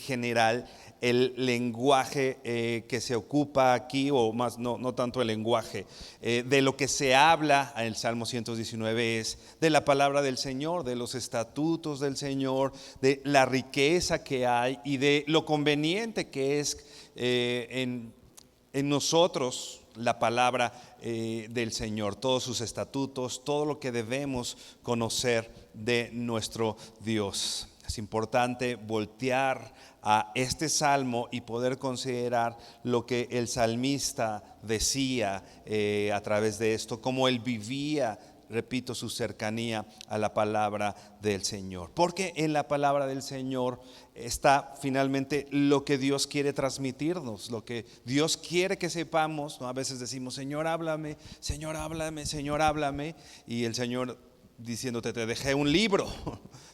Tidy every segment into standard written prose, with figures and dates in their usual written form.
general el lenguaje que se ocupa aquí, o más, no tanto el lenguaje, de lo que se habla en el Salmo 119 es de la palabra del Señor, de los estatutos del Señor, de la riqueza que hay y de lo conveniente que es en nosotros la palabra del Señor, todos sus estatutos, todo lo que debemos conocer de nuestro Dios. Es importante voltear a este salmo y poder considerar lo que el salmista decía a través de esto, cómo él vivía, repito, su cercanía a la palabra del Señor. Porque en la palabra del Señor está finalmente lo que Dios quiere transmitirnos, lo que Dios quiere que sepamos, ¿no? A veces decimos, Señor, háblame, Señor, háblame, Señor, háblame. Y el Señor diciéndote, te dejé un libro.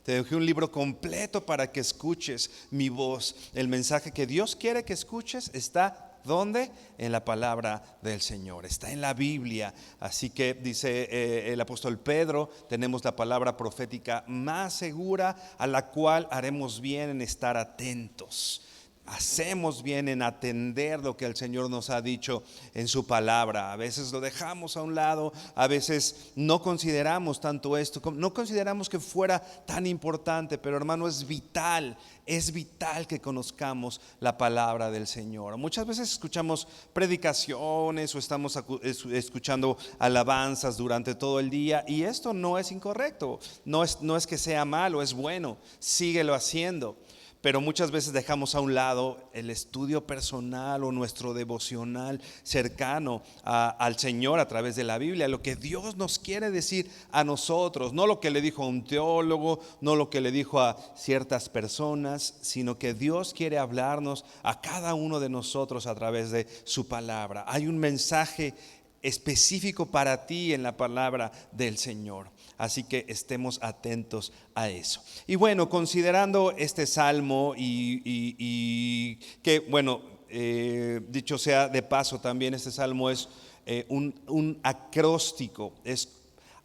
Te dejé un libro completo para que escuches mi voz. El mensaje que Dios quiere que escuches está ¿dónde? En la palabra del Señor, está en la Biblia. Así que dice el apóstol Pedro, tenemos la palabra profética más segura, a la cual haremos bien en estar atentos. Hacemos bien en atender lo que el Señor nos ha dicho en su palabra. A veces lo dejamos a un lado, a veces no consideramos tanto esto, no consideramos que fuera tan importante, pero hermano, es vital que conozcamos la palabra del Señor. Muchas veces escuchamos predicaciones o estamos escuchando alabanzas durante todo el día, y esto no es incorrecto, no es que sea malo, es bueno, síguelo haciendo. Pero muchas veces dejamos a un lado el estudio personal o nuestro devocional cercano al Señor a través de la Biblia, lo que Dios nos quiere decir a nosotros, no lo que le dijo a un teólogo, no lo que le dijo a ciertas personas, sino que Dios quiere hablarnos a cada uno de nosotros a través de su palabra. Hay un mensaje específico para ti en la palabra del Señor. Así que estemos atentos a eso. Y bueno, considerando este salmo y que bueno, dicho sea de paso, también este salmo es un acróstico, es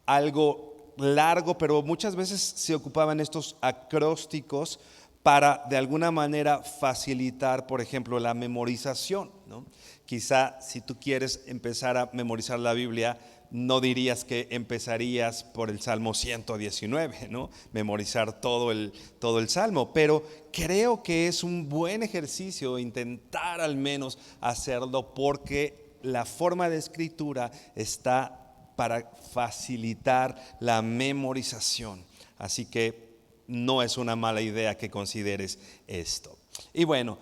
algo largo, pero muchas veces se ocupaban estos acrósticos para de alguna manera facilitar, por ejemplo, la memorización, ¿no? Quizá si tú quieres empezar a memorizar la Biblia, no dirías que empezarías por el Salmo 119, ¿no? Memorizar todo el Salmo, pero creo que es un buen ejercicio intentar al menos hacerlo, porque la forma de escritura está para facilitar la memorización. Así que no es una mala idea que consideres esto. Y bueno,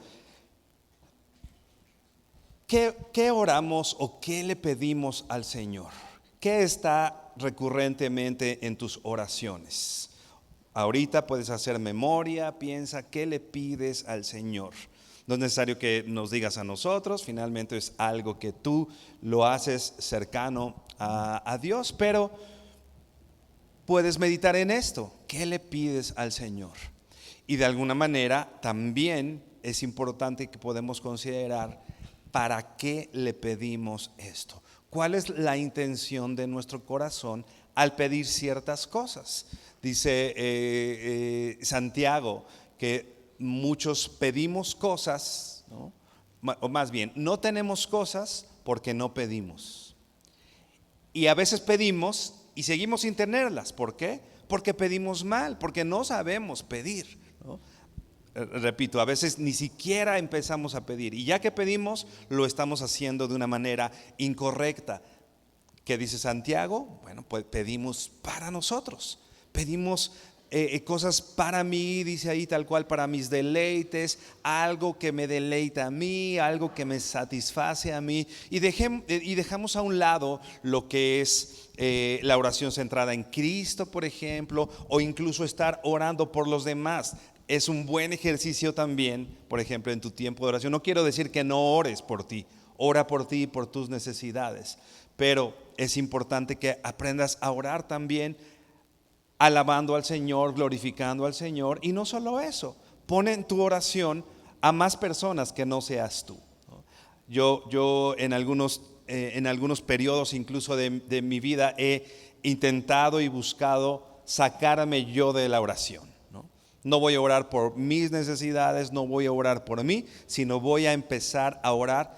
¿qué oramos o qué le pedimos al Señor? ¿Qué está recurrentemente en tus oraciones? Ahorita puedes hacer memoria, piensa, ¿qué le pides al Señor? No es necesario que nos digas a nosotros, finalmente es algo que tú lo haces cercano a Dios, pero puedes meditar en esto. ¿Qué le pides al Señor? Y de alguna manera también es importante que podemos considerar ¿para qué le pedimos esto? ¿Cuál es la intención de nuestro corazón al pedir ciertas cosas? Dice Santiago que muchos pedimos cosas, ¿no? O más bien, no tenemos cosas porque no pedimos. Y a veces pedimos y seguimos sin tenerlas. ¿Por qué? Porque pedimos mal, porque no sabemos pedir, ¿no? Repito, a veces ni siquiera empezamos a pedir, y ya que pedimos, lo estamos haciendo de una manera incorrecta. ¿Qué dice Santiago? Bueno, pues pedimos para nosotros, pedimos cosas para mí, dice ahí tal cual, para mis deleites, algo que me deleita a mí, algo que me satisface a mí, y dejamos a un lado lo que es la oración centrada en Cristo, por ejemplo, o incluso estar orando por los demás. Es un buen ejercicio también, por ejemplo, en tu tiempo de oración. No quiero decir que no ores por ti, ora por ti y por tus necesidades, pero es importante que aprendas a orar también alabando al Señor, glorificando al Señor. Y no solo eso, pon en tu oración a más personas que no seas tú, ¿no? Yo en algunos periodos incluso de mi vida he intentado y buscado sacarme yo de la oración, ¿no? No voy a orar por mis necesidades, no voy a orar por mí, sino voy a empezar a orar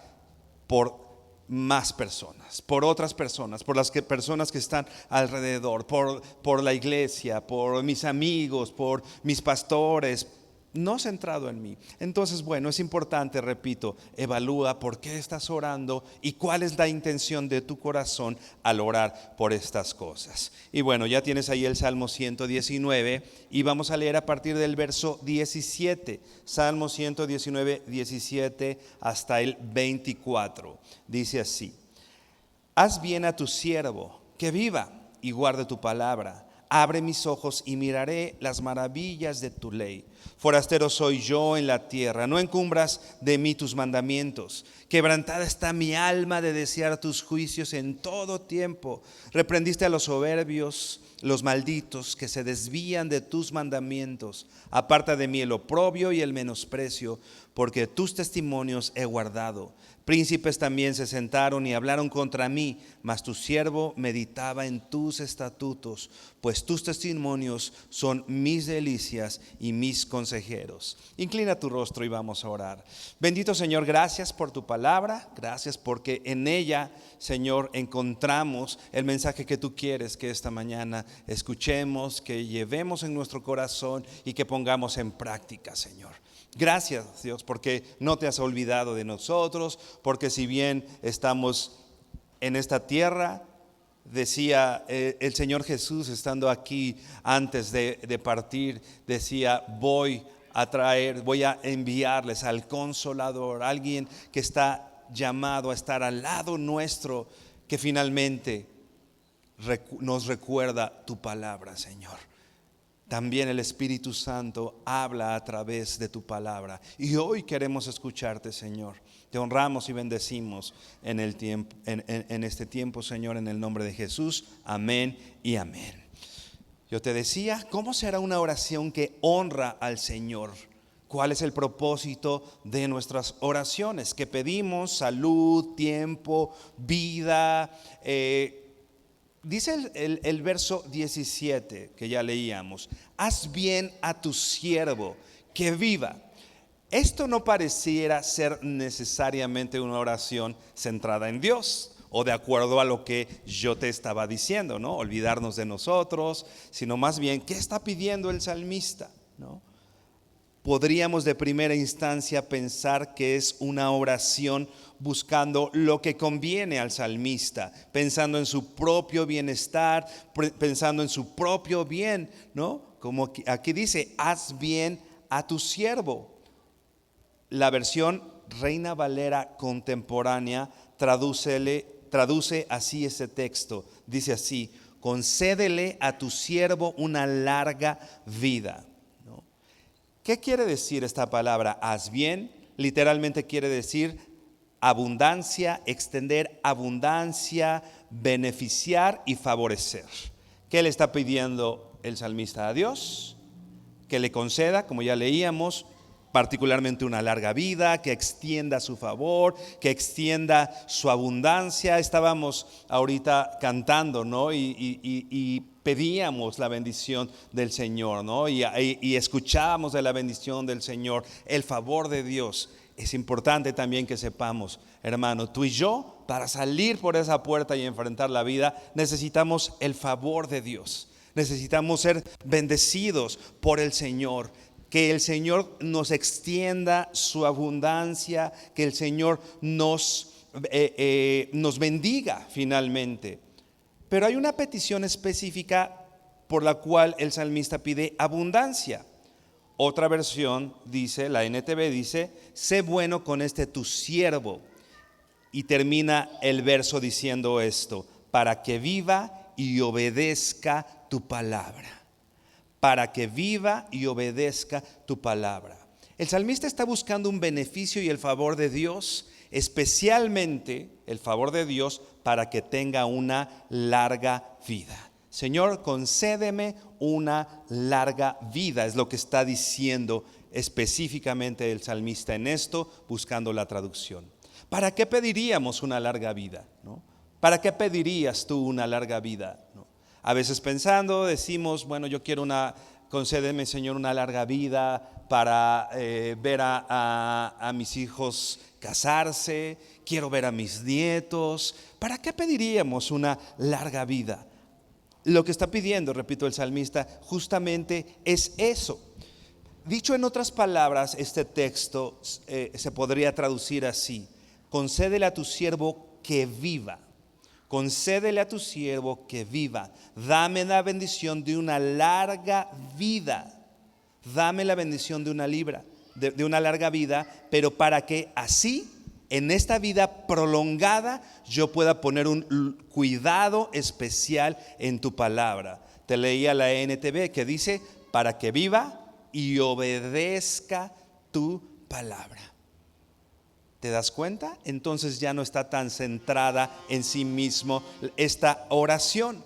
por más personas, por otras personas, por las personas que están alrededor, por la iglesia, por mis amigos, por mis pastores, no centrado en mí. Entonces, bueno, es importante, repito, evalúa por qué estás orando y cuál es la intención de tu corazón al orar por estas cosas. Y bueno, ya tienes ahí el Salmo 119 y vamos a leer a partir del verso 17, Salmo 119, 17 hasta el 24. Dice así: haz bien a tu siervo, que viva y guarde tu palabra. Abre mis ojos y miraré las maravillas de tu ley. Forastero soy yo en la tierra, no encumbras de mí tus mandamientos. Quebrantada está mi alma de desear tus juicios en todo tiempo. Reprendiste a los soberbios, los malditos que se desvían de tus mandamientos. Aparta de mí el oprobio y el menosprecio, porque tus testimonios he guardado. Príncipes también se sentaron y hablaron contra mí, mas tu siervo meditaba en tus estatutos, pues tus testimonios son mis delicias y mis consejeros. Inclina tu rostro y vamos a orar. Bendito Señor, gracias por tu palabra, gracias porque en ella, Señor, encontramos el mensaje que tú quieres que esta mañana escuchemos, que llevemos en nuestro corazón y que pongamos en práctica, Señor. Gracias, Dios, porque no te has olvidado de nosotros, porque si bien estamos en esta tierra, decía el Señor Jesús estando aquí antes de partir, decía: voy a enviarles al Consolador, alguien que está llamado a estar al lado nuestro, que finalmente nos recuerda tu palabra, Señor. También el Espíritu Santo habla a través de tu palabra y hoy queremos escucharte, Señor. Te honramos y bendecimos en este tiempo, Señor, en el nombre de Jesús. Amén y amén. Yo te decía, ¿cómo será una oración que honra al Señor? ¿Cuál es el propósito de nuestras oraciones? Que pedimos salud, tiempo, vida. Dice el verso 17 que ya leíamos: haz bien a tu siervo, que viva. Esto no pareciera ser necesariamente una oración centrada en Dios o de acuerdo a lo que yo te estaba diciendo, ¿no? Olvidarnos de nosotros, sino más bien, ¿qué está pidiendo el salmista? ¿No? Podríamos de primera instancia pensar que es una oración buscando lo que conviene al salmista, pensando en su propio bienestar, pensando en su propio bien, ¿no? Como aquí dice: haz bien a tu siervo. La versión Reina Valera contemporánea traduce así ese texto. Dice así: concédele a tu siervo una larga vida. ¿Qué quiere decir esta palabra haz bien? Literalmente quiere decir abundancia, extender abundancia, beneficiar y favorecer. ¿Qué le está pidiendo el salmista a Dios? Que le conceda, como ya leíamos, particularmente una larga vida, que extienda su favor, que extienda su abundancia. Estábamos ahorita cantando, ¿no? Y pedíamos la bendición del Señor, ¿no? Y escuchábamos de la bendición del Señor, el favor de Dios. Es importante también que sepamos, hermano, tú y yo, para salir por esa puerta y enfrentar la vida, necesitamos el favor de Dios. Necesitamos ser bendecidos por el Señor. Que el Señor nos extienda su abundancia, que el Señor nos bendiga finalmente. Pero hay una petición específica por la cual el salmista pide abundancia. Otra versión dice, la NTV dice: sé bueno con este tu siervo. Y termina el verso diciendo esto: para que viva y obedezca tu palabra. Para que viva y obedezca tu palabra. El salmista está buscando un beneficio y el favor de Dios, especialmente el favor de Dios para que tenga una larga vida. Señor, concédeme una larga vida, es lo que está diciendo específicamente el salmista en esto, buscando la traducción. ¿Para qué pediríamos una larga vida? ¿No? ¿Para qué pedirías tú una larga vida? ¿No? A veces pensando decimos, bueno, yo quiero una concédeme, Señor, una larga vida para ver a mis hijos casarse, quiero ver a mis nietos. ¿Para qué pediríamos una larga vida? Lo que está pidiendo, repito, el salmista justamente es eso. Dicho en otras palabras, este texto se podría traducir así: concédele a tu siervo que viva. Concédele a tu siervo que viva. Dame la bendición de una larga vida. Dame la bendición de una larga vida, pero para que así, en esta vida prolongada, yo pueda poner un cuidado especial en tu palabra. Te leía la NTV que dice: para que viva y obedezca tu palabra. ¿Te das cuenta? Entonces ya no está tan centrada en sí mismo esta oración.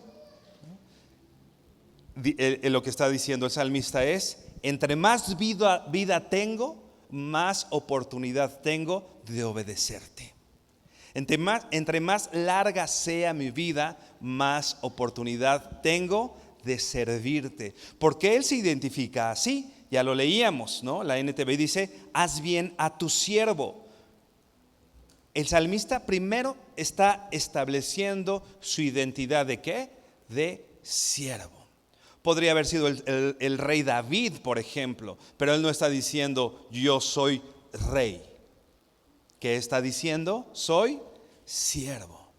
Lo que está diciendo el salmista es: entre más vida tengo, más oportunidad tengo de obedecerte. Entre más larga sea mi vida, más oportunidad tengo de servirte. Porque él se identifica así. Ya lo leíamos, ¿no? La NTV dice: haz bien a tu siervo. El salmista primero está estableciendo su identidad ¿de qué? De siervo. Podría haber sido el rey David, por ejemplo, pero él no está diciendo yo soy rey. ¿Qué está diciendo? Soy siervo.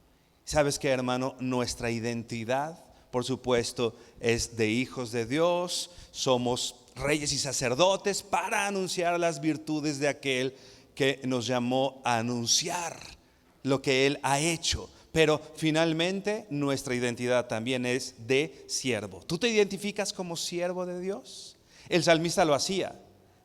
¿Sabes qué, hermano? Nuestra identidad, por supuesto, es de hijos de Dios. Somos reyes y sacerdotes para anunciar las virtudes de aquel que nos llamó a anunciar lo que Él ha hecho. Pero finalmente nuestra identidad también es de siervo. ¿Tú te identificas como siervo de Dios? El salmista lo hacía.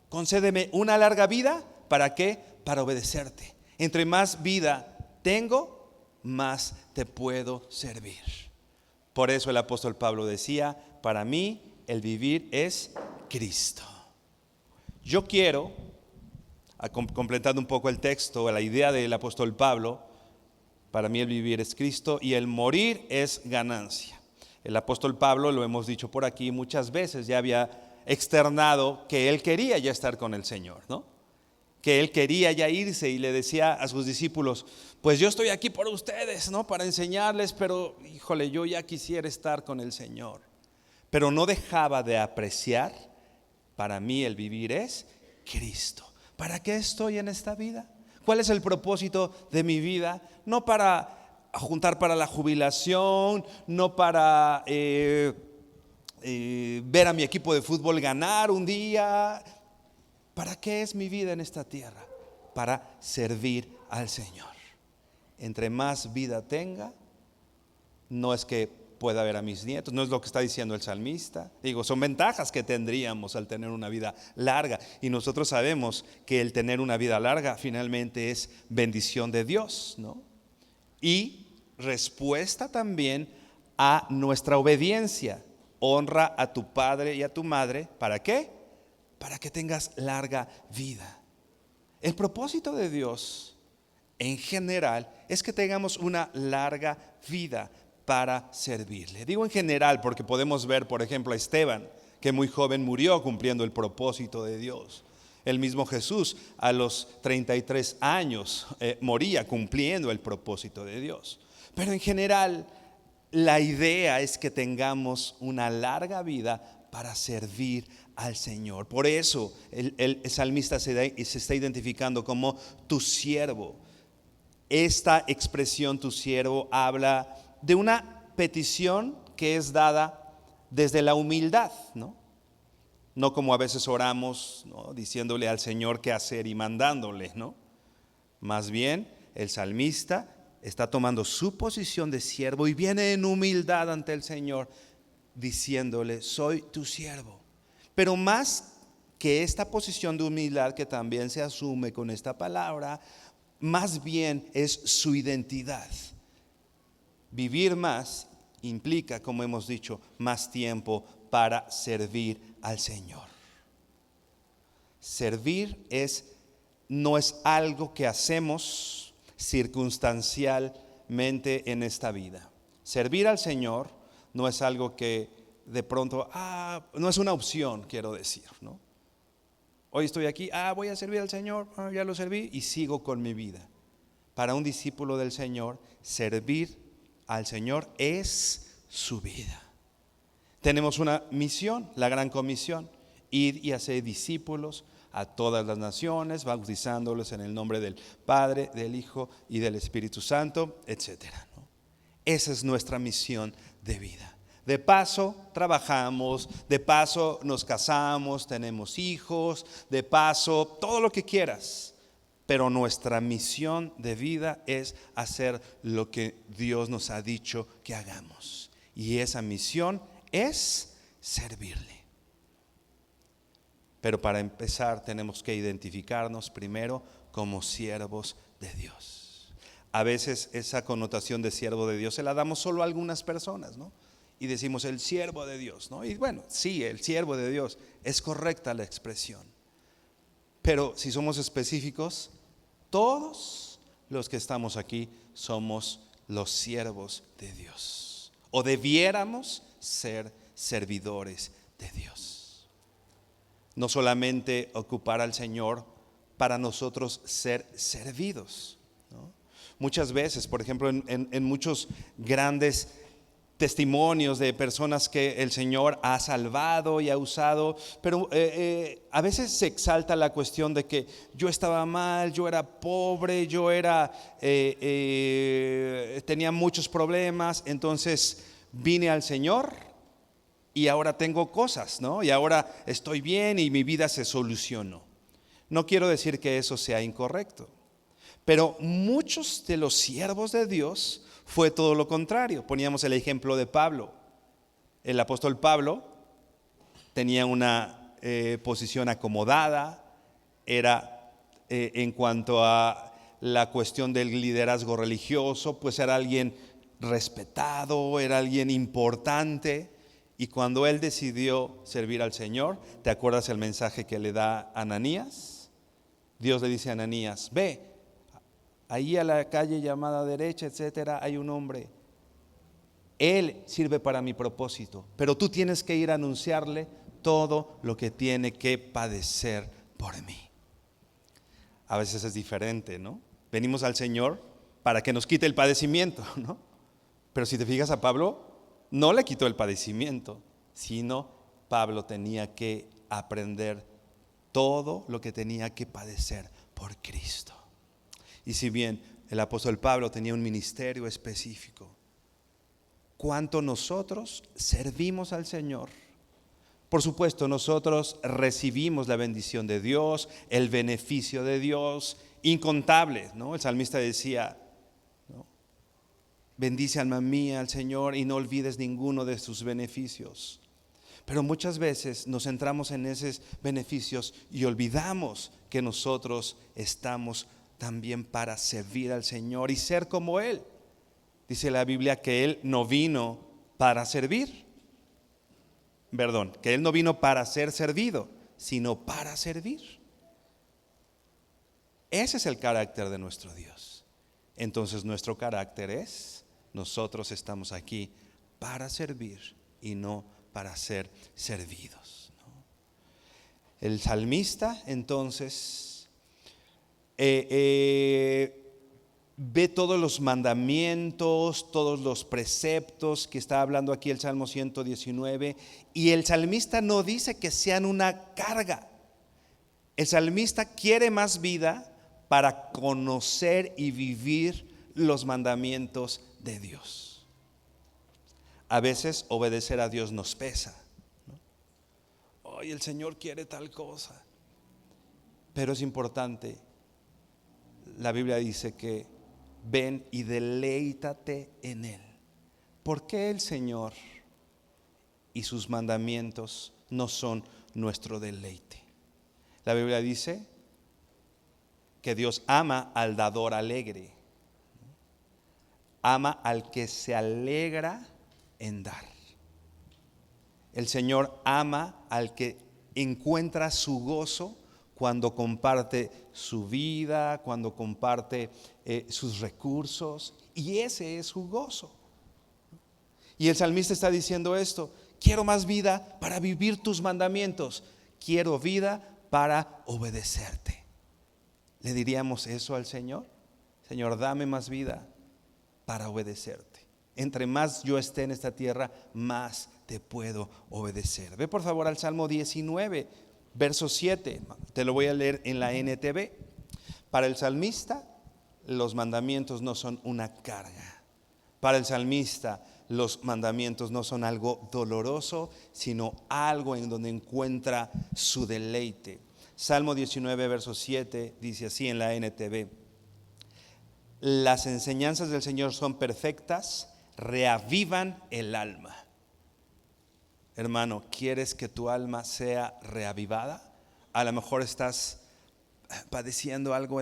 Concédeme una larga vida. ¿Para qué? Para obedecerte. Entre más vida tengo, más te puedo servir. Por eso el apóstol Pablo decía: para mí el vivir es Cristo. Yo quiero, completando un poco el texto, la idea del apóstol Pablo: para mí el vivir es Cristo y el morir es ganancia. El apóstol Pablo, lo hemos dicho por aquí muchas veces, ya había externado que él quería ya estar con el Señor, ¿no? Que él quería ya irse y le decía a sus discípulos: pues yo estoy aquí por ustedes, ¿no? Para enseñarles, pero híjole, yo ya quisiera estar con el Señor. Pero no dejaba de apreciar: para mí el vivir es Cristo. ¿Para qué estoy en esta vida? ¿Cuál es el propósito de mi vida? No para juntar para la jubilación, no para ver a mi equipo de fútbol ganar un día. ¿Para qué es mi vida en esta tierra? Para servir al Señor. Entre más vida tenga, no es que pueda ver a mis nietos, no es lo que está diciendo el salmista. Digo, son ventajas que tendríamos al tener una vida larga, y nosotros sabemos que el tener una vida larga finalmente es bendición de Dios, ¿no? Y respuesta también a nuestra obediencia. Honra a tu padre y a tu madre. ¿Para qué? Para que tengas larga vida. El propósito de Dios en general es que tengamos una larga vida para servirle. Digo en general porque podemos ver, por ejemplo, a Esteban, que muy joven murió cumpliendo el propósito de Dios. El mismo Jesús a los 33 años moría cumpliendo el propósito de Dios. Pero en general la idea es que tengamos una larga vida para servir al Señor. Por eso el salmista se está identificando como tu siervo. Esta expresión, tu siervo, habla de una petición que es dada desde la humildad, ¿no? No como a veces oramos, ¿no? Diciéndole al Señor qué hacer y mandándole, ¿no? Más bien el salmista está tomando su posición de siervo y viene en humildad ante el Señor diciéndole: soy tu siervo. Pero más que esta posición de humildad que también se asume con esta palabra, más bien es su identidad. Vivir más implica, como hemos dicho, más tiempo para servir al Señor. Servir no es algo que hacemos circunstancialmente en esta vida. Servir al Señor no es algo que de pronto, no es una opción, quiero decir, ¿no? Hoy estoy aquí, voy a servir al Señor, ya lo serví y sigo con mi vida. Para un discípulo del Señor, servir al Señor es su vida. Tenemos una misión, la gran comisión: ir y hacer discípulos a todas las naciones, bautizándolos en el nombre del Padre, del Hijo y del Espíritu Santo, etcétera, ¿no? Esa es nuestra misión de vida. De paso trabajamos, de paso nos casamos, tenemos hijos, de paso todo lo que quieras. Pero nuestra misión de vida es hacer lo que Dios nos ha dicho que hagamos. Y esa misión es servirle. Pero para empezar tenemos que identificarnos primero como siervos de Dios. A veces esa connotación de siervo de Dios se la damos solo a algunas personas, ¿no? Y decimos el siervo de Dios, ¿no? Y bueno, sí, el siervo de Dios, es correcta la expresión. Pero si somos específicos, todos los que estamos aquí somos los siervos de Dios, o debiéramos ser servidores de Dios. No solamente ocupar al Señor para nosotros ser servidos, ¿no? Muchas veces, por ejemplo, en muchos grandes testimonios de personas que el Señor ha salvado y ha usado, pero a veces se exalta la cuestión de que yo estaba mal, yo era pobre, yo tenía muchos problemas, entonces vine al Señor y ahora tengo cosas, ¿no? Y ahora estoy bien y mi vida se solucionó. No quiero decir que eso sea incorrecto, pero muchos de los siervos de Dios fue todo lo contrario. Poníamos el ejemplo de Pablo. El apóstol Pablo tenía una posición acomodada, era en cuanto a la cuestión del liderazgo religioso, pues era alguien respetado, era alguien importante. Y cuando él decidió servir al Señor, ¿te acuerdas el mensaje que le da a Ananías? Dios le dice a Ananías: ve, ahí a la calle llamada derecha, etcétera, hay un hombre. Él sirve para mi propósito, pero tú tienes que ir a anunciarle todo lo que tiene que padecer por mí. A veces es diferente, ¿no? Venimos al Señor para que nos quite el padecimiento, ¿no? Pero si te fijas, a Pablo no le quitó el padecimiento, sino Pablo tenía que aprender todo lo que tenía que padecer por Cristo. Y si bien el apóstol Pablo tenía un ministerio específico, ¿cuánto nosotros servimos al Señor? Por supuesto, nosotros recibimos la bendición de Dios, el beneficio de Dios, incontable, ¿no? El salmista decía, ¿no? Bendice alma mía al Señor y no olvides ninguno de sus beneficios. Pero muchas veces nos centramos en esos beneficios y olvidamos que nosotros estamos también para servir al Señor y ser como Él. Dice la Biblia que Él no vino para servir. Perdón, que Él no vino para ser servido, sino para servir. Ese es el carácter de nuestro Dios. Entonces nuestro carácter es: nosotros estamos aquí para servir y no para ser servidos, ¿no? El salmista entonces ve todos los mandamientos, todos los preceptos que está hablando aquí el Salmo 119, y el salmista no dice que sean una carga. El salmista quiere más vida para conocer y vivir los mandamientos de Dios. A veces obedecer a Dios nos pesa, ¿no? Hoy el Señor quiere tal cosa, pero es importante. La Biblia dice que ven y deleítate en Él. ¿Por qué el Señor y sus mandamientos no son nuestro deleite? La Biblia dice que Dios ama al dador alegre, ama al que se alegra en dar. El Señor ama al que encuentra su gozo cuando comparte su vida, cuando comparte sus recursos, y ese es su gozo. Y el salmista está diciendo esto, Quiero más vida para vivir tus mandamientos. Quiero vida para obedecerte. ¿Le diríamos eso al Señor? Señor, dame más vida para obedecerte. Entre más yo esté en esta tierra, más te puedo obedecer. Ve por favor al Salmo 19, verso 7. Te lo voy a leer en la NTV. Para el salmista, los mandamientos no son una carga. Para el salmista, los mandamientos no son algo doloroso, sino algo en donde encuentra su deleite. Salmo 19, verso 7 dice así en la NTV: las enseñanzas del Señor son perfectas, reavivan el alma. Hermano, ¿quieres que tu alma sea reavivada? A lo mejor estás padeciendo algo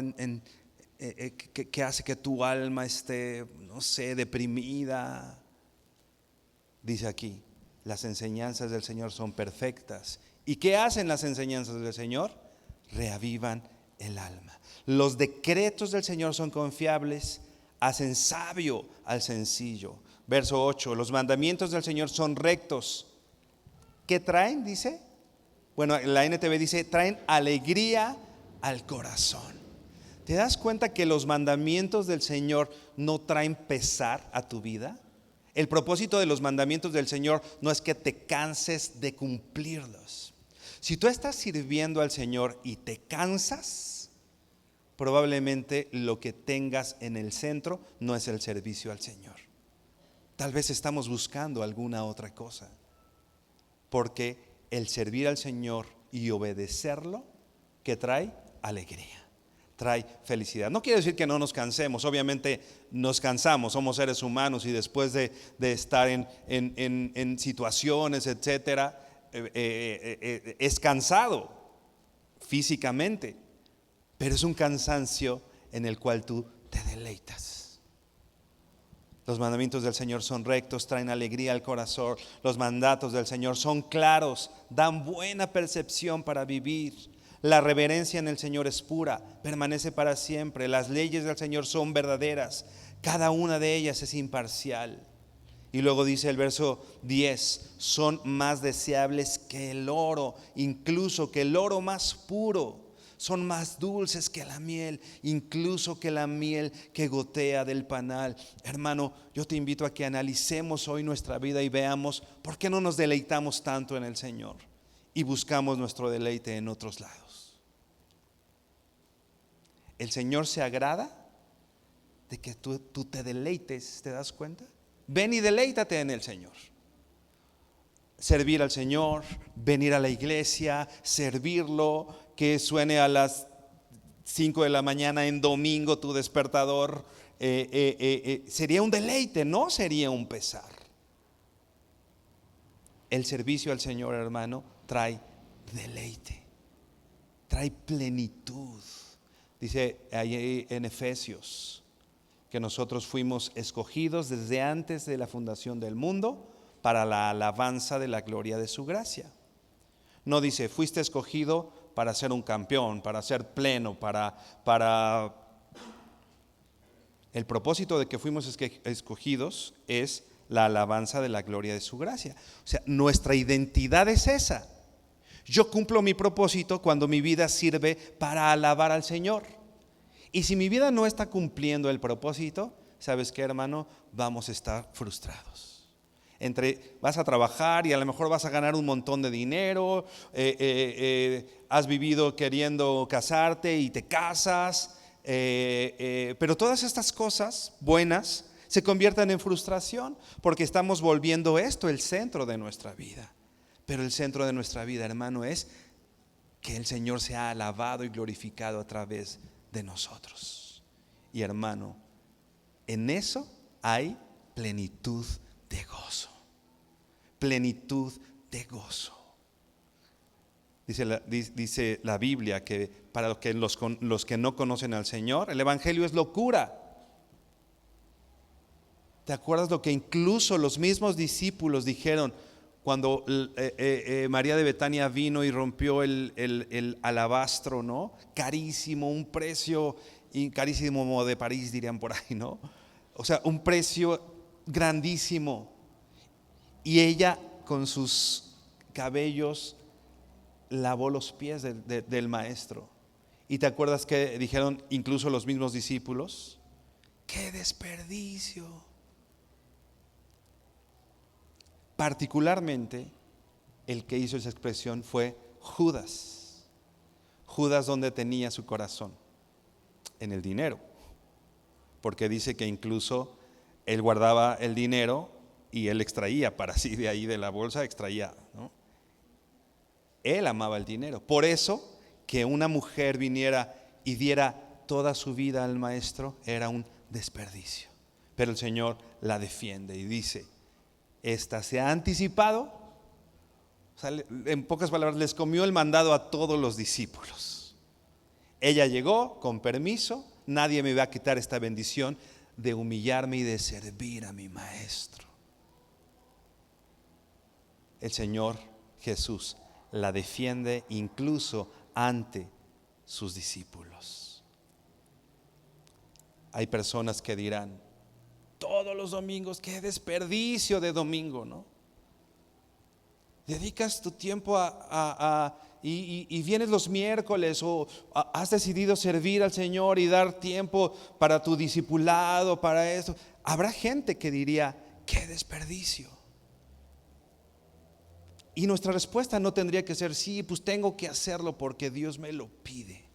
que hace que tu alma esté, no sé, deprimida. Dice aquí, las enseñanzas del Señor son perfectas. ¿Y qué hacen las enseñanzas del Señor? Reavivan el alma. Los decretos del Señor son confiables, hacen sabio al sencillo. Verso 8, los mandamientos del Señor son rectos. ¿Qué traen? Dice. Bueno, la NTV dice, traen alegría al corazón. ¿Te das cuenta que los mandamientos del Señor no traen pesar a tu vida? El propósito de los mandamientos del Señor no es que te canses de cumplirlos. Si tú estás sirviendo al Señor y te cansas, probablemente lo que tengas en el centro no es el servicio al Señor. Tal vez estamos buscando alguna otra cosa, porque el servir al Señor y obedecerlo, ¿qué trae? Alegría, trae felicidad. No quiere decir que no nos cansemos, obviamente nos cansamos, somos seres humanos y después de estar en situaciones, etcétera, es cansado físicamente, pero es un cansancio en el cual tú te deleitas. Los mandamientos del Señor son rectos, traen alegría al corazón. Los mandatos del Señor son claros, dan buena percepción para vivir. La reverencia en el Señor es pura, permanece para siempre. Las leyes del Señor son verdaderas, cada una de ellas es imparcial. Y luego dice el verso 10, son más deseables que el oro, incluso que el oro más puro. Son más dulces que la miel, incluso que la miel que gotea del panal. Hermano, yo te invito a que analicemos hoy nuestra vida y veamos por qué no nos deleitamos tanto en el Señor y buscamos nuestro deleite en otros lados. El Señor se agrada de que tú te deleites, ¿te das cuenta? Ven y deleítate en el Señor. Servir al Señor, venir a la iglesia, servirlo, que suene a las 5 de la mañana en domingo tu despertador, sería un deleite, no sería un pesar. El servicio al Señor, hermano, trae deleite, trae plenitud. Dice ahí en Efesios que nosotros fuimos escogidos desde antes de la fundación del mundo para la alabanza de la gloria de su gracia. No dice, fuiste escogido para ser un campeón, para ser pleno, para... El propósito de que fuimos escogidos es la alabanza de la gloria de su gracia. O sea, nuestra identidad es esa. Yo cumplo mi propósito cuando mi vida sirve para alabar al Señor. Y si mi vida no está cumpliendo el propósito, ¿sabes qué, hermano? Vamos a estar frustrados. Vas a trabajar y a lo mejor vas a ganar un montón de dinero, has vivido queriendo casarte y te casas, pero todas estas cosas buenas se convierten en frustración porque estamos volviendo esto el centro de nuestra vida. Pero el centro de nuestra vida, hermano, es que el Señor sea alabado y glorificado a través de nosotros. Y hermano, en eso hay plenitud de gozo. Plenitud de gozo. Dice la Biblia que para los que no conocen al Señor, el Evangelio es locura. ¿Te acuerdas lo que incluso los mismos discípulos dijeron cuando María de Betania vino y rompió el alabastro, ¿no? Carísimo, un precio carísimo como de París, dirían por ahí, ¿no? O sea, un precio grandísimo. Y ella con sus cabellos lavó los pies del maestro. ¿Y te acuerdas que dijeron incluso los mismos discípulos? ¡Qué desperdicio! Particularmente el que hizo esa expresión fue Judas. Judas, ¿dónde tenía su corazón? En el dinero, porque dice que incluso él guardaba el dinero y él extraía para sí, de ahí de la bolsa extraía, ¿no? Él amaba el dinero. Por eso que una mujer viniera y diera toda su vida al maestro era un desperdicio. Pero el Señor la defiende y dice: esta se ha anticipado. O sea, en pocas palabras, les comió el mandado a todos los discípulos. Ella llegó con permiso. Nadie me va a quitar esta bendición de humillarme y de servir a mi maestro. El Señor Jesús la defiende incluso ante sus discípulos. Hay personas que dirán: todos los domingos, qué desperdicio de domingo, ¿no? Dedicas tu tiempo y vienes los miércoles, o has decidido servir al Señor y dar tiempo para tu discipulado, para esto. Habrá gente que diría: qué desperdicio. Y nuestra respuesta no tendría que ser: sí, pues tengo que hacerlo porque Dios me lo pide.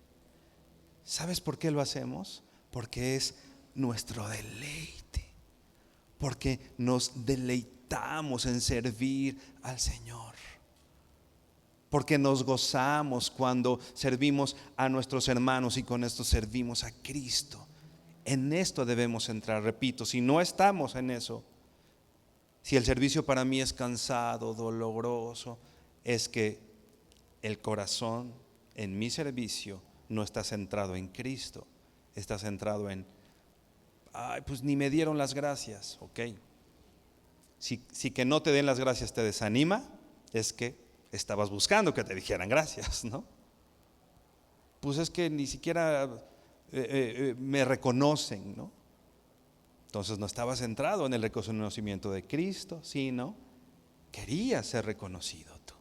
¿Sabes por qué lo hacemos? Porque es nuestro deleite, porque nos deleitamos en servir al Señor, porque nos gozamos cuando servimos a nuestros hermanos y con esto servimos a Cristo. En esto debemos entrar. Repito, si no estamos en eso, si el servicio para mí es cansado, doloroso, es que el corazón en mi servicio no está centrado en Cristo, está centrado en: ay, pues ni me dieron las gracias. Ok, si que no te den las gracias te desanima, es que estabas buscando que te dijeran gracias, ¿no? Pues es que ni siquiera me reconocen, ¿no? Entonces no estaba centrado en el reconocimiento de Cristo, sino quería ser reconocido tú.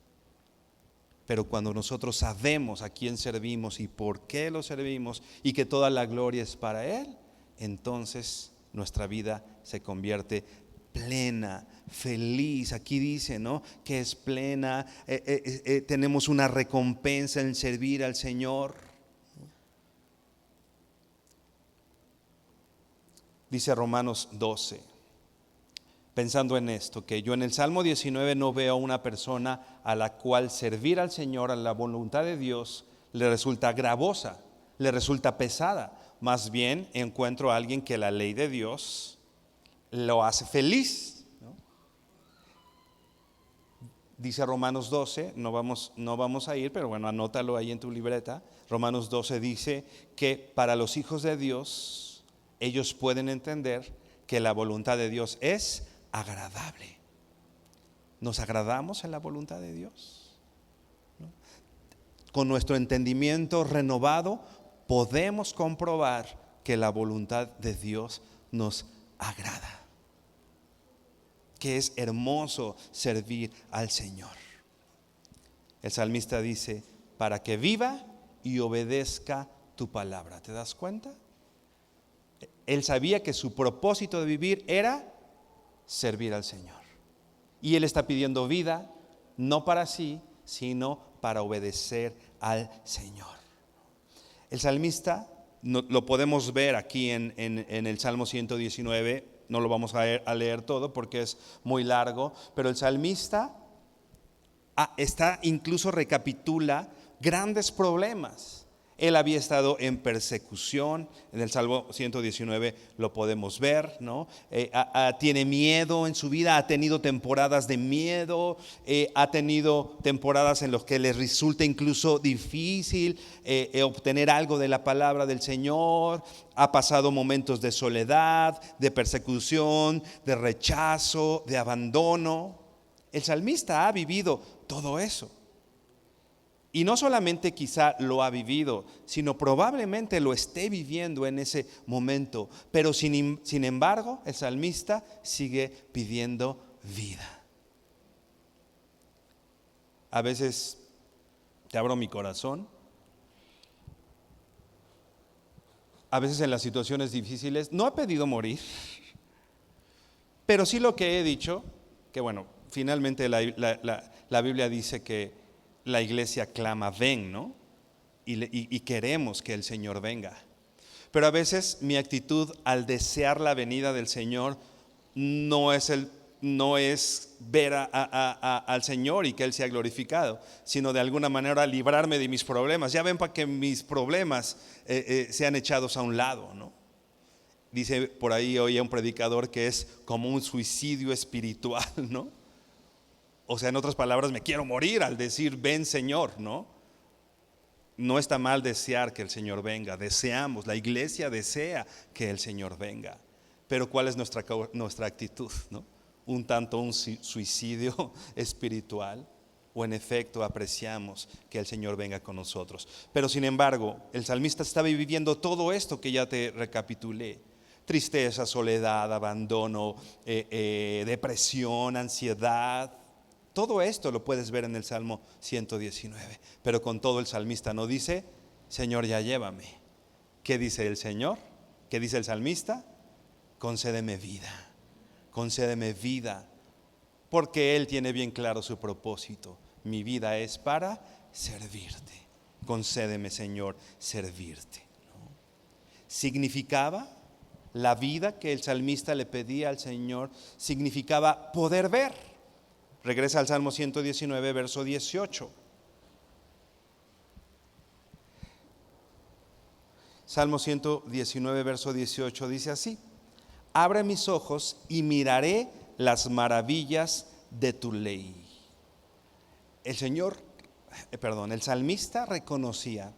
Pero cuando nosotros sabemos a quién servimos y por qué lo servimos y que toda la gloria es para Él, entonces nuestra vida se convierte plena, feliz. Aquí dice, ¿no?, que es plena. Tenemos una recompensa en servir al Señor. Dice Romanos 12, pensando en esto, que yo en el Salmo 19 no veo a una persona a la cual servir al Señor, a la voluntad de Dios, le resulta gravosa, le resulta pesada. Más bien encuentro a alguien que la ley de Dios lo hace feliz, ¿no? Dice Romanos 12, no vamos a ir, pero bueno, anótalo ahí en tu libreta. Romanos 12 dice que para los hijos de Dios, ellos pueden entender que la voluntad de Dios es agradable. ¿Nos agradamos en la voluntad de Dios? ¿No? Con nuestro entendimiento renovado podemos comprobar que la voluntad de Dios nos agrada, que es hermoso servir al Señor. El salmista dice: para que viva y obedezca tu palabra. ¿Te das cuenta? Él sabía que su propósito de vivir era servir al Señor. Y él está pidiendo vida, no para sí, sino para obedecer al Señor. El salmista, lo podemos ver aquí en el Salmo 119, no lo vamos a leer todo porque es muy largo, pero el salmista incluso recapitula grandes problemas. Él había estado en persecución, en el Salmo 119 lo podemos ver, ¿no? Tiene miedo en su vida, ha tenido temporadas de miedo, ha tenido temporadas en las que le resulta incluso difícil obtener algo de la palabra del Señor. Ha pasado momentos de soledad, de persecución, de rechazo, de abandono. El salmista ha vivido todo eso. Y no solamente quizá lo ha vivido, sino probablemente lo esté viviendo en ese momento. Pero sin embargo, el salmista sigue pidiendo vida. A veces te abro mi corazón. A veces en las situaciones difíciles no he pedido morir, pero sí lo que he dicho, que bueno, finalmente la Biblia dice que la iglesia clama, ven, ¿no? Y queremos que el Señor venga. Pero a veces mi actitud al desear la venida del Señor no es ver al Señor y que Él sea glorificado, sino de alguna manera librarme de mis problemas. Ya ven, para que mis problemas sean echados a un lado, ¿no? Dice por ahí, oía un predicador, que es como un suicidio espiritual, ¿no? O sea, en otras palabras, me quiero morir al decir, ven Señor, ¿no? No está mal desear que el Señor venga, deseamos, la iglesia desea que el Señor venga. Pero ¿cuál es nuestra actitud, ¿no? Un tanto un suicidio espiritual, o en efecto apreciamos que el Señor venga con nosotros. Pero sin embargo, el salmista estaba viviendo todo esto que ya te recapitulé: tristeza, soledad, abandono, depresión, ansiedad. Todo esto lo puedes ver en el Salmo 119. Pero con todo, el salmista no dice, Señor, ya llévame. ¿Qué dice el Señor? ¿Qué dice el salmista? Concédeme vida, porque Él tiene bien claro su propósito. Mi vida es para servirte. Concédeme, Señor, servirte, ¿no? Significaba la vida que el salmista le pedía al Señor, significaba poder ver. Regresa al Salmo 119, verso 18. Salmo 119, verso 18 dice así: abre mis ojos y miraré las maravillas de tu ley. El salmista reconocía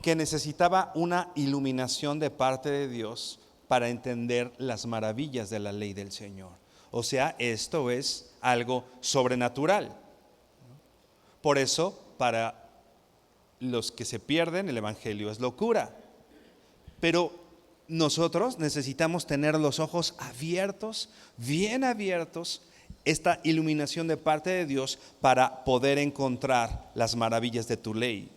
que necesitaba una iluminación de parte de Dios para entender las maravillas de la ley del Señor. O sea, esto es algo sobrenatural. Por eso, para los que se pierden, el evangelio es locura. Pero nosotros necesitamos tener los ojos abiertos, bien abiertos, esta iluminación de parte de Dios para poder encontrar las maravillas de tu ley.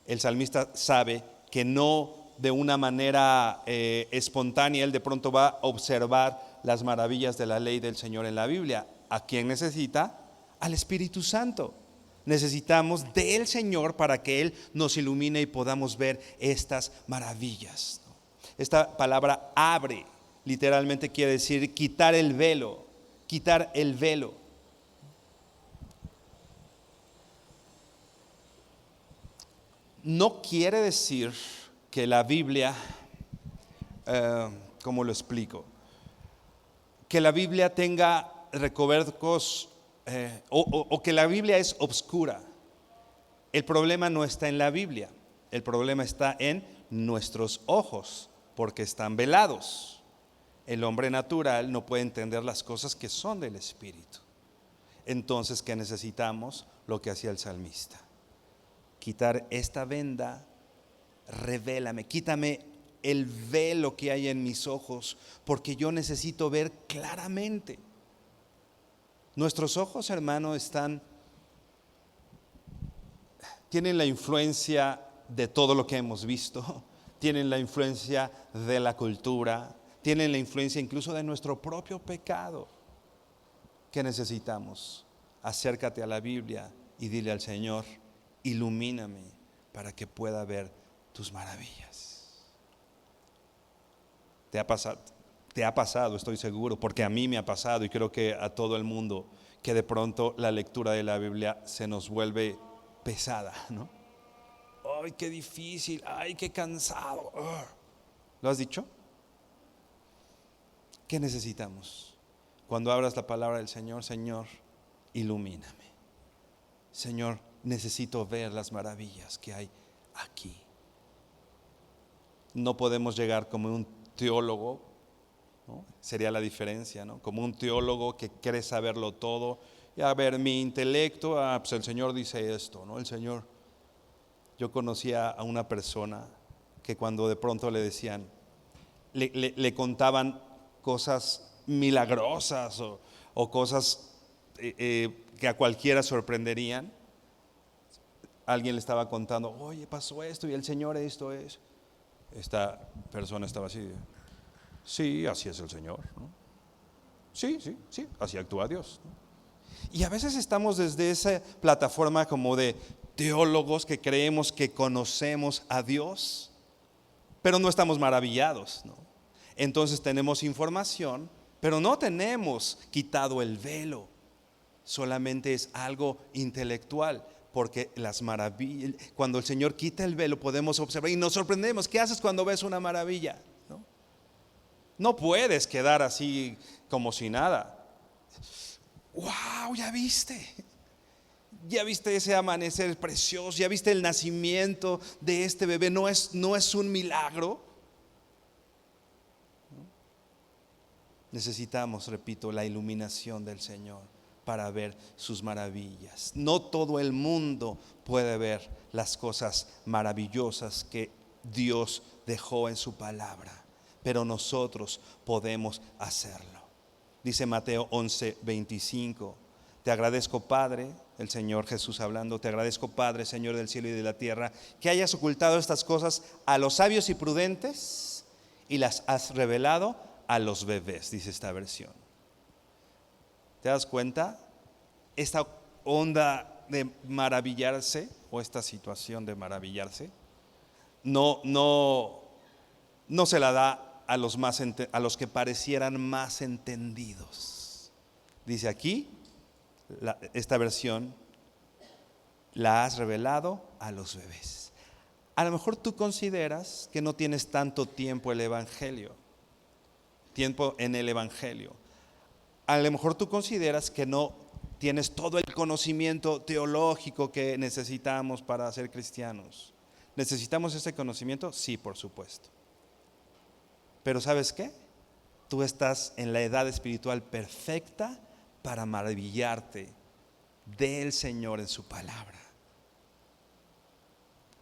El salmista sabe que no de una manera espontánea él de pronto va a observar las maravillas de la ley del Señor en la Biblia. ¿A quién necesita? Al Espíritu Santo. Necesitamos del Señor para que Él nos ilumine y podamos ver estas maravillas. Esta palabra abre literalmente quiere decir quitar el velo, quitar el velo. No quiere decir que la Biblia, ¿cómo lo explico? Que la Biblia tenga recovecos o que la Biblia es obscura. El problema no está en la Biblia, el problema está en nuestros ojos, porque están velados. El hombre natural no puede entender las cosas que son del Espíritu. Entonces, ¿qué necesitamos? Lo que hacía el salmista: quitar esta venda, revélame, quítame el velo que hay en mis ojos, porque yo necesito ver claramente. Nuestros ojos, hermano, tienen la influencia de todo lo que hemos visto, tienen la influencia de la cultura, tienen la influencia incluso de nuestro propio pecado. ¿Qué necesitamos? Acércate a la Biblia y dile al Señor: ilumíname para que pueda ver tus maravillas. Te ha pasado, estoy seguro, porque a mí me ha pasado y creo que a todo el mundo, que de pronto la lectura de la Biblia se nos vuelve pesada, ¿no? ¡Ay, qué difícil! ¡Ay, qué cansado! ¿Lo has dicho? ¿Qué necesitamos? Cuando abras la palabra del Señor: Señor, ilumíname. Señor, necesito ver las maravillas que hay aquí. No podemos llegar como un teólogo, ¿no? Sería la diferencia, ¿no? Como un teólogo que cree saberlo todo. Y a ver, mi intelecto, pues el Señor dice esto, ¿no? Yo conocía a una persona que cuando de pronto le decían, le contaban cosas milagrosas o cosas que a cualquiera sorprenderían. Alguien le estaba contando, oye, pasó esto y el Señor esto es. Esta persona estaba así, sí, así es el Señor, ¿no? Sí, sí, sí, así actúa Dios, ¿no? Y a veces estamos desde esa plataforma como de teólogos que creemos que conocemos a Dios, pero no estamos maravillados, ¿no? Entonces tenemos información, pero no tenemos quitado el velo, solamente es algo intelectual. Porque las maravillas, cuando el Señor quita el velo, podemos observar y nos sorprendemos. ¿Qué haces cuando ves una maravilla? No, no puedes quedar así como si nada. ¡Wow! ¿Ya viste? ¿Ya viste ese amanecer precioso? ¿Ya viste el nacimiento de este bebé? ¿No es un milagro? Necesitamos, repito, la iluminación del Señor para ver sus maravillas. No todo el mundo puede ver las cosas maravillosas que Dios dejó en su palabra, pero nosotros podemos hacerlo. Dice Mateo 11:25, te agradezco, Padre, el Señor Jesús hablando, te agradezco, Padre, Señor del cielo y de la tierra, que hayas ocultado estas cosas a los sabios y prudentes y las has revelado a los bebés, dice esta versión. ¿Te das cuenta? Esta onda de maravillarse, o esta situación de maravillarse, no se la da a los que parecieran más entendidos. Dice aquí, esta versión, la has revelado a los bebés. A lo mejor tú consideras que no tienes tanto tiempo en el Evangelio. A lo mejor tú consideras que no tienes todo el conocimiento teológico que necesitamos para ser cristianos. ¿Necesitamos ese conocimiento? Sí, por supuesto. Pero ¿sabes qué? Tú estás en la edad espiritual perfecta para maravillarte del Señor en su palabra.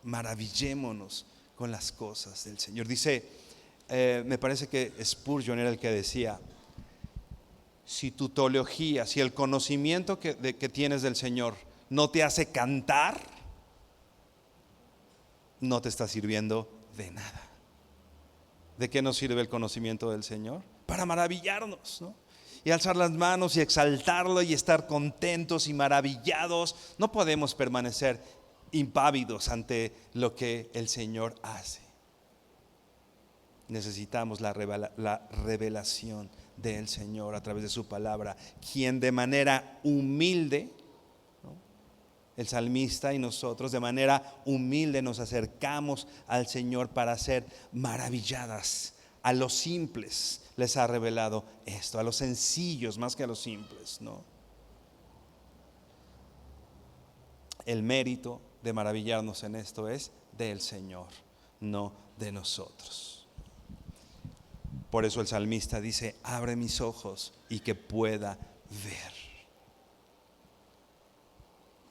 Maravillémonos con las cosas del Señor. Dice, me parece que Spurgeon era el que decía, si tu teología, si el conocimiento que tienes del Señor no te hace cantar, no te está sirviendo de nada. ¿De qué nos sirve el conocimiento del Señor? Para maravillarnos, ¿no? Y alzar las manos y exaltarlo y estar contentos y maravillados. No podemos permanecer impávidos ante lo que el Señor hace. Necesitamos la revelación del Señor a través de su palabra, quien de manera humilde, ¿no? El salmista y nosotros de manera humilde nos acercamos al Señor para ser maravilladas. A los simples les ha revelado esto, a los sencillos más que a los simples, ¿no? El mérito de maravillarnos en esto es del Señor, no de nosotros. Por eso el salmista dice, abre mis ojos y que pueda ver.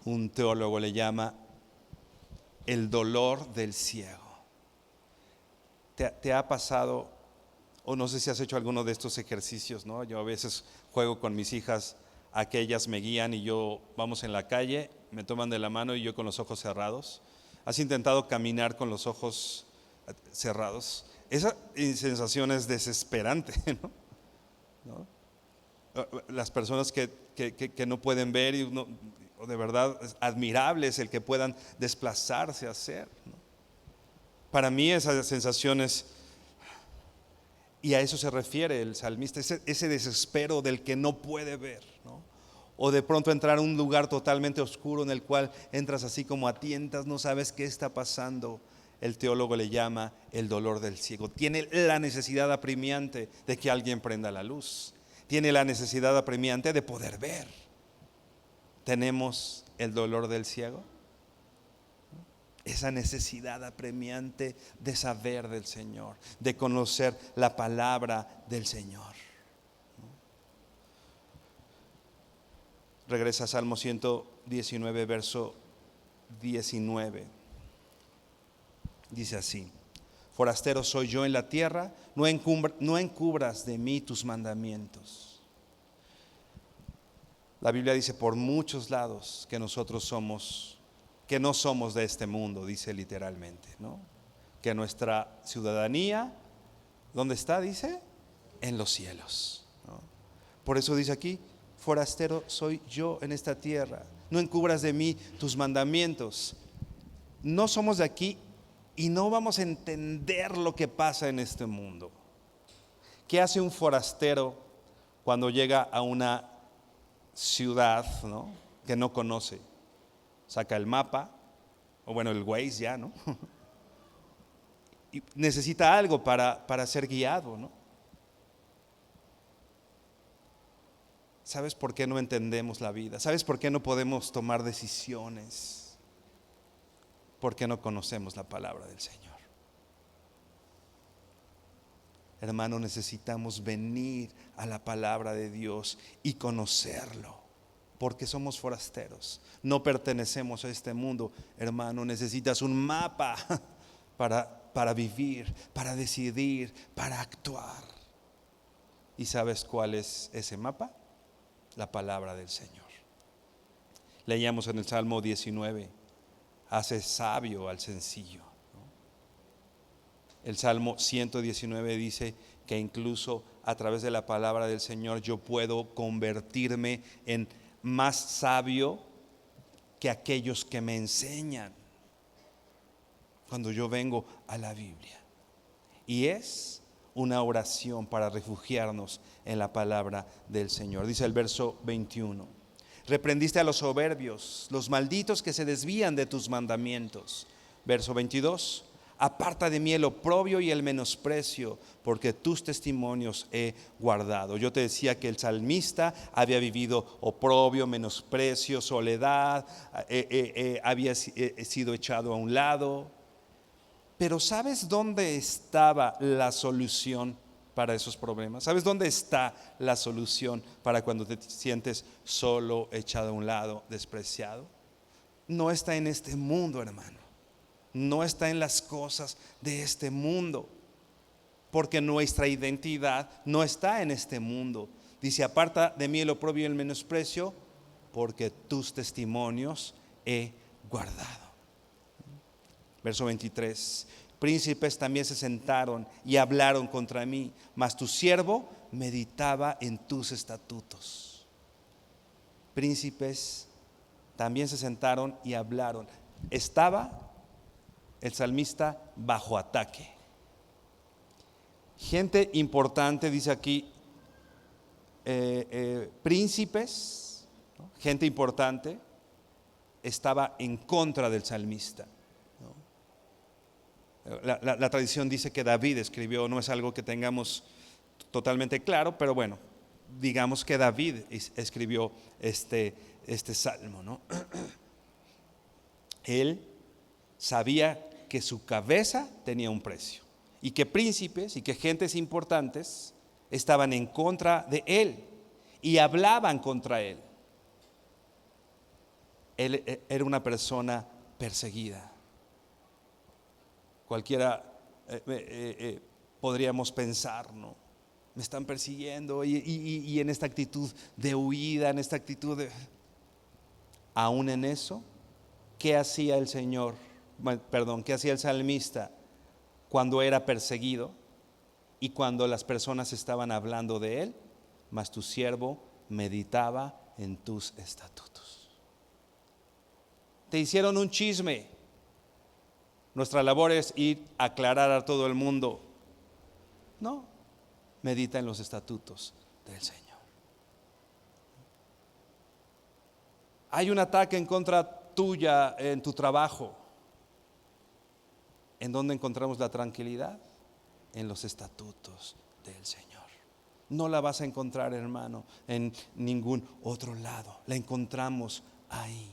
Un teólogo le llama el dolor del ciego. ¿Te ha pasado, o no sé si has hecho alguno de estos ejercicios, ¿no? Yo a veces juego con mis hijas a que ellas me guían y vamos en la calle, me toman de la mano y yo con los ojos cerrados. ¿Has intentado caminar con los ojos cerrados? Esa sensación es desesperante, ¿no? Las personas que no pueden ver, de verdad es admirable es el que puedan desplazarse a hacer, ¿no? Para mí esas sensaciones, y a eso se refiere el salmista, ese desespero del que no puede ver, ¿no? O de pronto entrar a un lugar totalmente oscuro en el cual entras así como a tientas, no sabes qué está pasando. El teólogo le llama el dolor del ciego. Tiene la necesidad apremiante de que alguien prenda la luz. Tiene la necesidad apremiante de poder ver. ¿Tenemos el dolor del ciego? Esa necesidad apremiante de saber del Señor, de conocer la palabra del Señor. Regresa a Salmo 119, verso 19. Dice así: forastero soy yo en la tierra, no encubras de mí tus mandamientos. La Biblia dice por muchos lados que nosotros somos, que no somos de este mundo, dice literalmente, ¿no? Que nuestra ciudadanía, ¿dónde está? Dice, en los cielos, ¿no? Por eso dice aquí, forastero soy yo en esta tierra, no encubras de mí tus mandamientos. No somos de aquí y no vamos a entender lo que pasa en este mundo. ¿Qué hace un forastero cuando llega a una ciudad, ¿no?, que no conoce? Saca el mapa, o bueno, el Waze ya, ¿no? Y necesita algo para ser guiado, ¿no? ¿Sabes por qué no entendemos la vida? ¿Sabes por qué no podemos tomar decisiones? Porque no conocemos la palabra del Señor. Hermano, necesitamos venir a la palabra de Dios y conocerlo, porque somos forasteros, no pertenecemos a este mundo. Hermano, necesitas un mapa para vivir, para decidir, para actuar. ¿Y sabes cuál es ese mapa? La palabra del Señor. Leíamos en el Salmo 19, hace sabio al sencillo. El Salmo 119 dice que incluso a través de la palabra del Señor yo puedo convertirme en más sabio que aquellos que me enseñan cuando yo vengo a la Biblia. Y es una oración para refugiarnos en la palabra del Señor. Dice el verso 21: reprendiste a los soberbios, los malditos que se desvían de tus mandamientos. Verso 22: aparta de mí el oprobio y el menosprecio, porque tus testimonios he guardado. Yo te decía que el salmista había vivido oprobio, menosprecio, soledad, había sido echado a un lado. Pero ¿sabes dónde estaba la solución para esos problemas? ¿Sabes dónde está la solución para cuando te sientes solo, echado a un lado, despreciado? No está en este mundo, hermano. No está en las cosas de este mundo, porque nuestra identidad no está en este mundo. Dice: aparta de mí el oprobio y el menosprecio, porque tus testimonios he guardado. Verso 23: príncipes también se sentaron y hablaron contra mí, mas tu siervo meditaba en tus estatutos. Príncipes también se sentaron y hablaron. Estaba el salmista bajo ataque. Gente importante, dice aquí, príncipes, ¿no?, gente importante estaba en contra del salmista, ¿no? La tradición dice que David escribió, no es algo que tengamos totalmente claro, pero bueno, digamos que David escribió este salmo, ¿no? Él sabía que su cabeza tenía un precio y que príncipes y que gentes importantes estaban en contra de él y hablaban contra él. Él era una persona perseguida. Cualquiera podríamos pensar, ¿no? Me están persiguiendo y en esta actitud de huida, en esta actitud de... Aún en eso, ¿qué hacía el Señor? ¿Qué hacía el salmista cuando era perseguido y cuando las personas estaban hablando de él? Mas tu siervo meditaba en tus estatutos. Te hicieron un chisme. Nuestra labor es ir a aclarar a todo el mundo. No, medita en los estatutos del Señor. Hay un ataque en contra tuya en tu trabajo. ¿En dónde encontramos la tranquilidad? En los estatutos del Señor. No la vas a encontrar, hermano, en ningún otro lado. La encontramos ahí.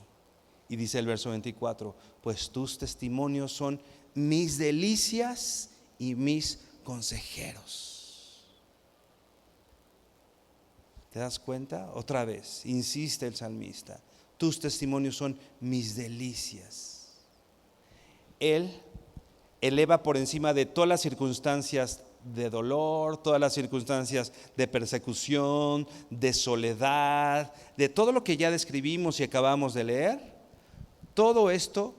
Y dice el verso 24: pues tus testimonios son mis delicias y mis consejeros. ¿Te das cuenta? Otra vez, insiste el salmista: tus testimonios son mis delicias. Él eleva por encima de todas las circunstancias de dolor, todas las circunstancias de persecución, de soledad, de todo lo que ya describimos y acabamos de leer, todo esto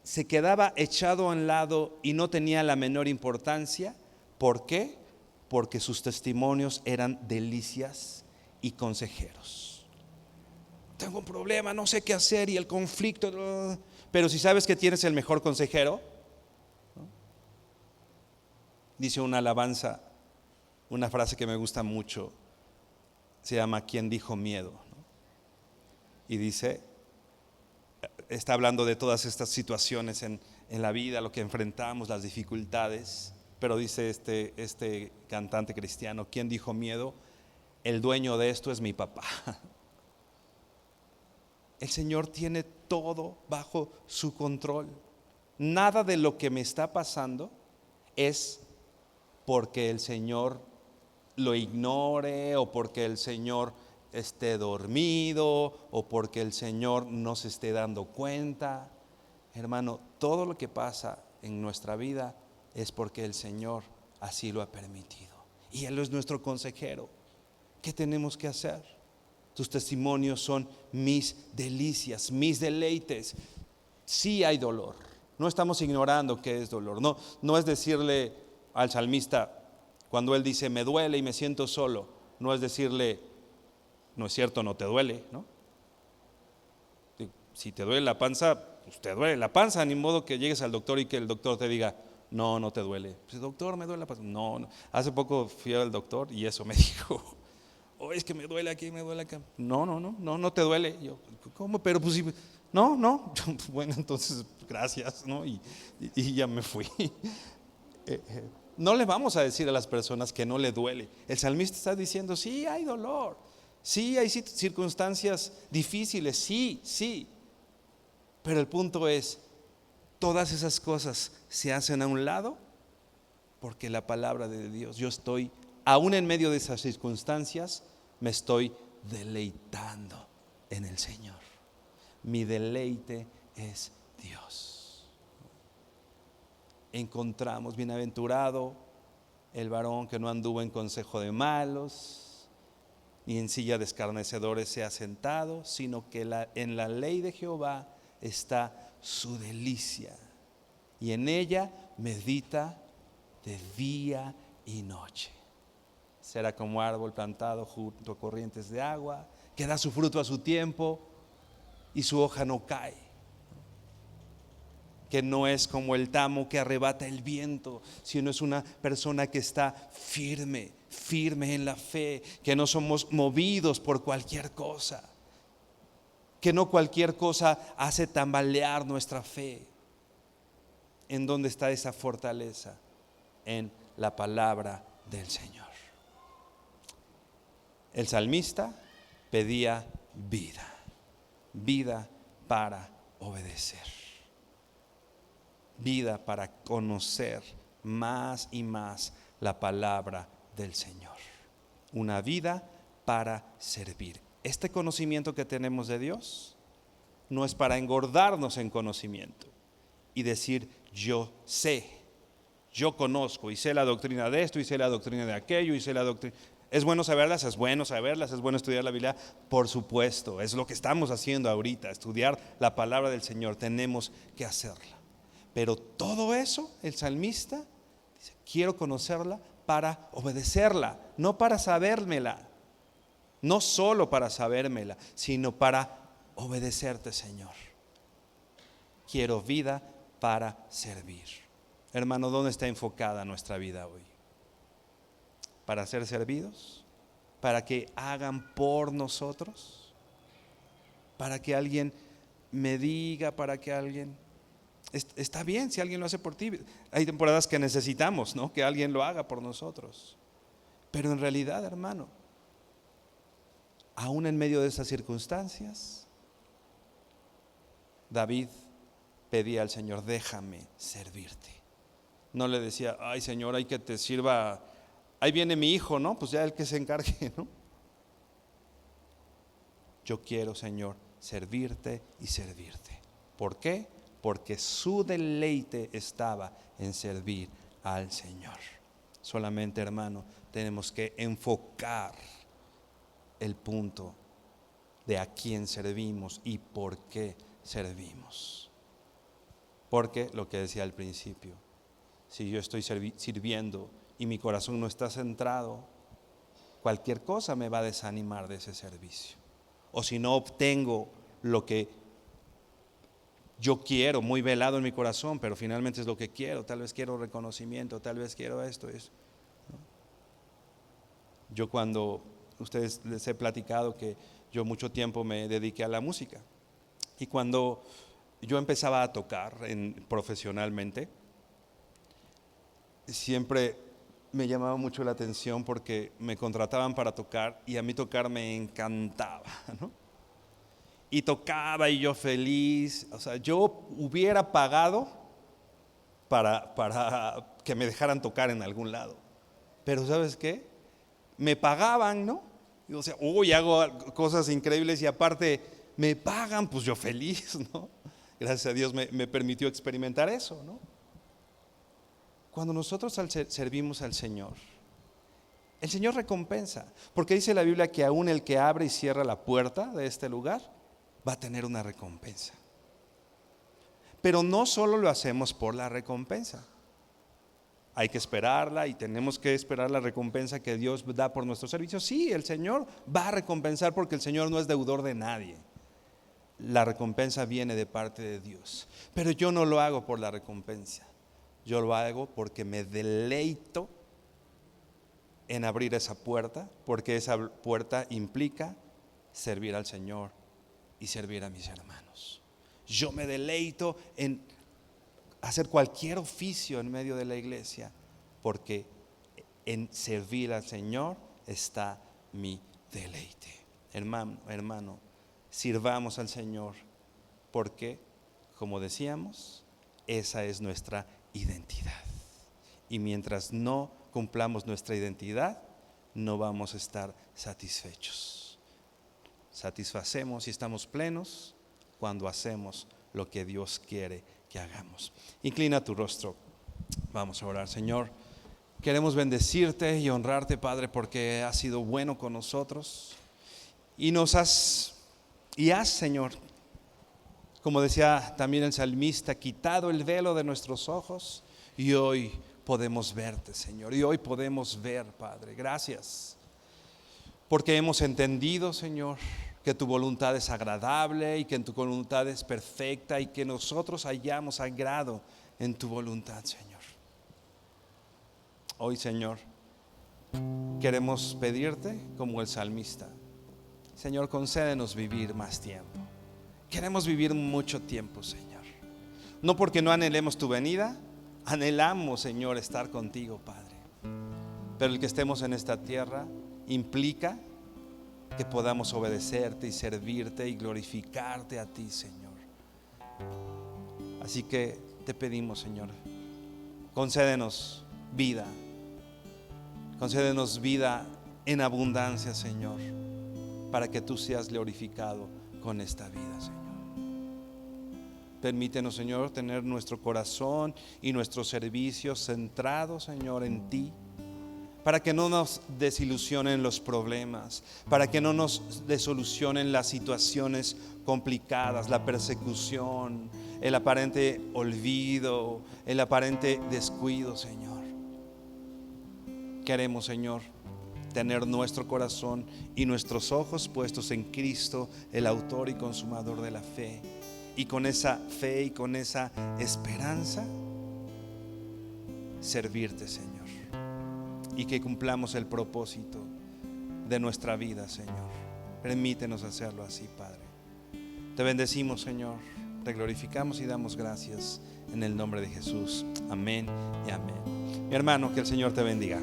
se quedaba echado a un lado y no tenía la menor importancia. ¿Por qué? Porque sus testimonios eran delicias y consejeros. Tengo un problema, no sé qué hacer y el conflicto. Pero si sabes que tienes el mejor consejero, ¿no? Dice una alabanza, una frase que me gusta mucho, se llama ¿Quién dijo miedo? ¿No? Y dice, está hablando de todas estas situaciones en la vida, lo que enfrentamos, las dificultades, pero dice este cantante cristiano, ¿quién dijo miedo? El dueño de esto es mi papá. El Señor tiene todo bajo su control. Nada de lo que me está pasando es porque el Señor lo ignore o porque el Señor esté dormido o porque el Señor no se esté dando cuenta. Hermano, todo lo que pasa en nuestra vida es porque el Señor así lo ha permitido. Y Él es nuestro consejero. ¿Qué tenemos que hacer? Tus testimonios son mis delicias, mis deleites. Sí hay dolor. No estamos ignorando que es dolor. No es decirle al salmista, cuando él dice me duele y me siento solo, no es decirle, no es cierto, no te duele, ¿no? Si te duele la panza, pues te duele la panza, ni modo que llegues al doctor y que el doctor te diga, no te duele. Pues, doctor, me duele la panza. No. Hace poco fui al doctor y eso me dijo. Es que me duele aquí, me duele acá. No te duele. Yo, ¿cómo? Pero pues sí, no. Bueno, entonces, gracias, ¿no? Y ya me fui. No le vamos a decir a las personas que no le duele. El salmista está diciendo, sí hay dolor, sí hay circunstancias difíciles, sí. Pero el punto es, todas esas cosas se hacen a un lado porque la palabra de Dios, yo estoy, aún en medio de esas circunstancias, me estoy deleitando en el Señor. Mi deleite es Dios. Encontramos, bienaventurado el varón que no anduvo en consejo de malos, ni en silla de escarnecedores se ha sentado, sino que en la ley de Jehová está su delicia, y en ella medita de día y noche. Será como árbol plantado junto a corrientes de agua, que da su fruto a su tiempo y su hoja no cae. Que no es como el tamo que arrebata el viento, sino es una persona que está firme en la fe, que no somos movidos por cualquier cosa, que no cualquier cosa hace tambalear nuestra fe. ¿En dónde está esa fortaleza? En la palabra del Señor. El salmista pedía vida para obedecer, vida para conocer más y más la palabra del Señor, una vida para servir. Este conocimiento que tenemos de Dios no es para engordarnos en conocimiento y decir yo sé, yo conozco y sé la doctrina de esto y sé la doctrina de aquello y sé la doctrina. ¿Es bueno saberlas? Es bueno saberlas, es bueno estudiar la Biblia, por supuesto, es lo que estamos haciendo ahorita, estudiar la palabra del Señor, tenemos que hacerla. Pero todo eso, el salmista dice, quiero conocerla para obedecerla, no para sabérmela, no solo para sabérmela, sino para obedecerte, Señor. Quiero vida para servir. Hermano, ¿dónde está enfocada nuestra vida hoy? ¿Para ser servidos? ¿Para que hagan por nosotros? ¿Para que alguien me diga? ¿Para que alguien... Está bien si alguien lo hace por ti. Hay temporadas que necesitamos, ¿no?, que alguien lo haga por nosotros. Pero en realidad, hermano, aún en medio de esas circunstancias, David pedía al Señor, déjame servirte. No le decía, ay Señor, hay que te sirva, ahí viene mi hijo, ¿no? Pues ya el que se encargue, ¿no? Yo quiero, Señor, servirte y servirte. ¿Por qué? porque su deleite estaba en servir al Señor. Solamente, hermano, tenemos que enfocar el punto de a quién servimos y por qué servimos. Porque lo que decía al principio, si yo estoy sirviendo y mi corazón no está centrado, cualquier cosa me va a desanimar de ese servicio. O si no obtengo lo que yo quiero, muy velado en mi corazón, pero finalmente es lo que quiero, tal vez quiero reconocimiento, tal vez quiero esto. Yo cuando, ustedes les he platicado que yo mucho tiempo me dediqué a la música, y cuando yo empezaba a tocar profesionalmente, siempre me llamaba mucho la atención porque me contrataban para tocar y a mí tocar me encantaba, ¿no? Y tocaba y yo feliz, o sea, yo hubiera pagado para que me dejaran tocar en algún lado, pero ¿sabes qué? Me pagaban, ¿no? Y, o sea, hago cosas increíbles y aparte me pagan, pues yo feliz, ¿no? Gracias a Dios me permitió experimentar eso, ¿no? Cuando nosotros servimos al Señor, el Señor recompensa, porque dice la Biblia que aún el que abre y cierra la puerta de este lugar va a tener una recompensa. Pero no solo lo hacemos por la recompensa, hay que esperarla y tenemos que esperar la recompensa que Dios da por nuestro servicio. Sí, el Señor va a recompensar porque el Señor no es deudor de nadie. La recompensa viene de parte de Dios, pero yo no lo hago por la recompensa. Yo lo hago porque me deleito en abrir esa puerta, porque esa puerta implica servir al Señor y servir a mis hermanos. Yo me deleito en hacer cualquier oficio en medio de la iglesia, porque en servir al Señor está mi deleite. Hermano, sirvamos al Señor, porque, como decíamos, esa es nuestra identidad. Y mientras no cumplamos nuestra identidad, no vamos a estar satisfechos. Satisfacemos y estamos plenos cuando hacemos lo que Dios quiere que hagamos. Inclina tu rostro, vamos a orar. Señor, queremos bendecirte y honrarte, Padre, porque has sido bueno con nosotros y has, Señor, como decía también el salmista, quitado el velo de nuestros ojos y hoy podemos verte, Señor, y hoy podemos ver, Padre. Gracias porque hemos entendido, Señor, que tu voluntad es agradable y que tu voluntad es perfecta y que nosotros hallamos agrado en tu voluntad, Señor. Hoy, Señor, queremos pedirte como el salmista, Señor, concédenos vivir más tiempo. Queremos vivir mucho tiempo, Señor. No porque no anhelemos tu venida, anhelamos, Señor, estar contigo, Padre. Pero el que estemos en esta tierra implica que podamos obedecerte y servirte y glorificarte a ti, Señor. Así que te pedimos, Señor, concédenos vida en abundancia, Señor, para que tú seas glorificado con esta vida, Señor. Permítenos, Señor, tener nuestro corazón y nuestro servicio centrado, Señor, en ti, para que no nos desilusionen los problemas, para que no nos desolucionen las situaciones complicadas, la persecución, el aparente olvido, el aparente descuido, Señor. Queremos, Señor, tener nuestro corazón y nuestros ojos puestos en Cristo, el autor y consumador de la fe. Y con esa fe y con esa esperanza, servirte, Señor. Y que cumplamos el propósito de nuestra vida, Señor. Permítenos hacerlo así, Padre. Te bendecimos, Señor. Te glorificamos y damos gracias en el nombre de Jesús. Amén y amén. Mi hermano, que el Señor te bendiga.